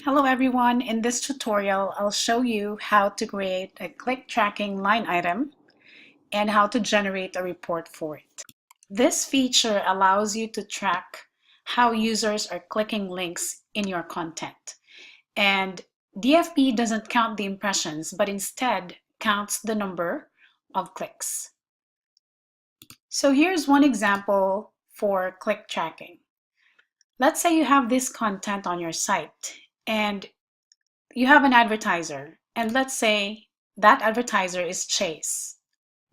Hello everyone, in this tutorial I'll show you how to create a click tracking line item and how to generate a report for it. This feature allows you to track how users are clicking links in your content. And DFP doesn't count the impressions, but instead counts the number of clicks. So here's one example for click tracking. Let's say you have this content on your site and you have an advertiser, and let's say that advertiser is Chase,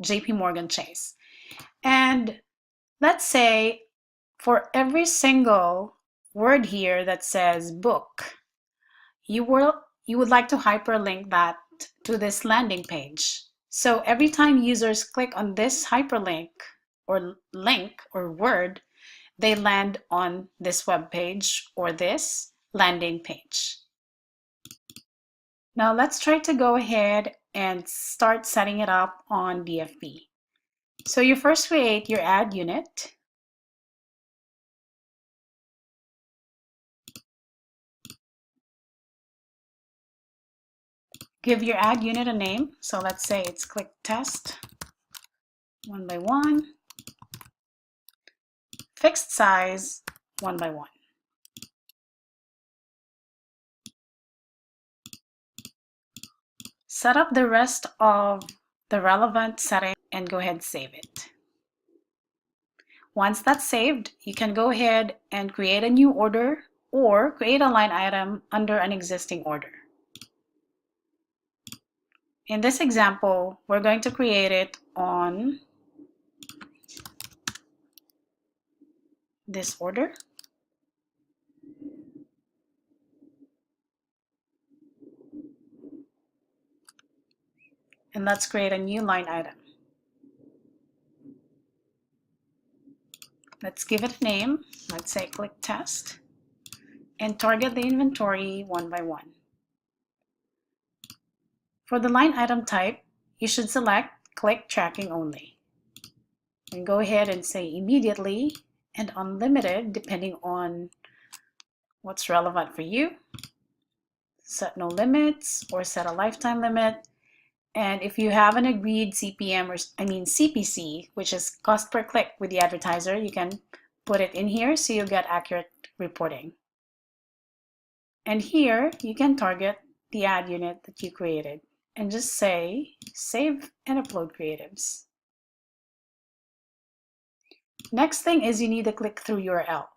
JP Morgan Chase. And let's say for every single word here that says book, you would like to hyperlink that to this landing page. So every time users click on this hyperlink or link or word, they land on this web page or this landing page. Now let's try to go ahead and start setting it up on DFP. So you first create your ad unit. Give your ad unit a name. So let's say it's click test 1 by 1. Fixed size 1 by 1. Set up the rest of the relevant settings and go ahead and save it. Once that's saved, you can go ahead and create a new order or create a line item under an existing order. In this example, we're going to create it on this order. And let's create a new line item. Let's give it a name. Let's say click test and target the inventory 1 by 1. For the line item type, you should select click tracking only. And go ahead and say immediately and unlimited depending on what's relevant for you. Set no limits or set a lifetime limit. And if you have an agreed CPM, or CPC, which is cost per click with the advertiser, you can put it in here so you get accurate reporting. And here you can target the ad unit that you created and just say save and upload creatives. Next thing is you need a click-through URL.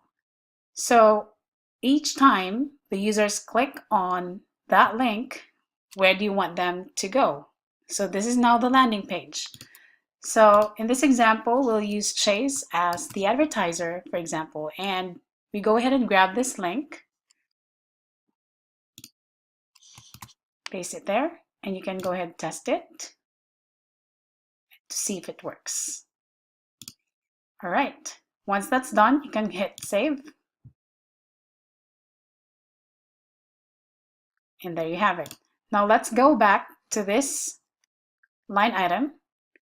So each time the users click on that link, where do you want them to go? So this is now the landing page. So in this example, we'll use Chase as the advertiser, for example, and we go ahead and grab this link, paste it there, and you can go ahead and test it to see if it works. All right, once that's done, you can hit save. And there you have it. Now let's go back to this line item,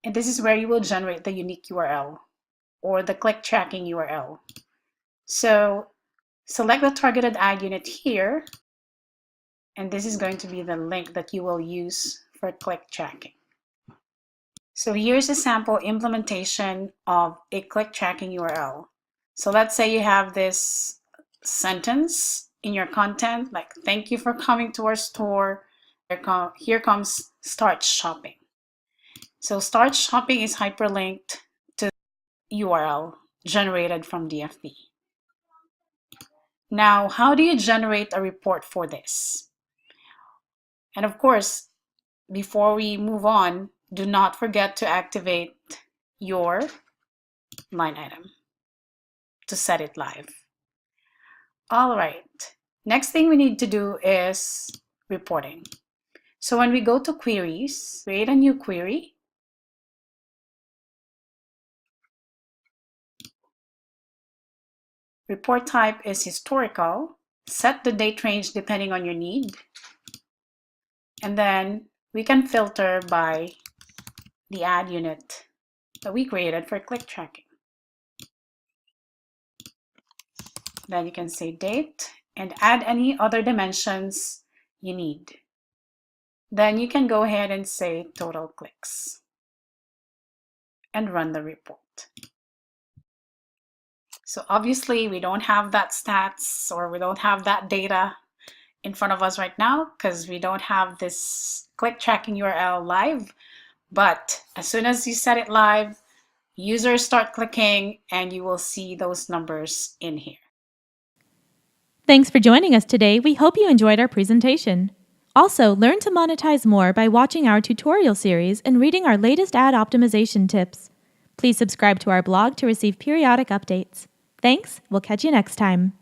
and this is where you will generate the unique URL or the click tracking URL. So select the targeted ad unit here, and this is going to be the link that you will use for click tracking. So here's a sample implementation of a click tracking URL. So let's say you have this sentence in your content, like, thank you for coming to our store. Here comes start shopping. So start shopping is hyperlinked to the URL generated from DFP. Now, how do you generate a report for this? And of course, before we move on, do not forget to activate your line item to set it live. All right, next thing we need to do is reporting. So when we go to queries, create a new query. Report type is historical. Set the date range depending on your need. And then we can filter by the ad unit that we created for click tracking. Then you can say date and add any other dimensions you need. Then you can go ahead and say total clicks and run the report. So obviously we don't have that stats, or we don't have that data in front of us right now because we don't have this ClickTracking URL live. But as soon as you set it live, users start clicking and you will see those numbers in here. Thanks for joining us today. We hope you enjoyed our presentation. Also, learn to monetize more by watching our tutorial series and reading our latest ad optimization tips. Please subscribe to our blog to receive periodic updates. Thanks. We'll catch you next time.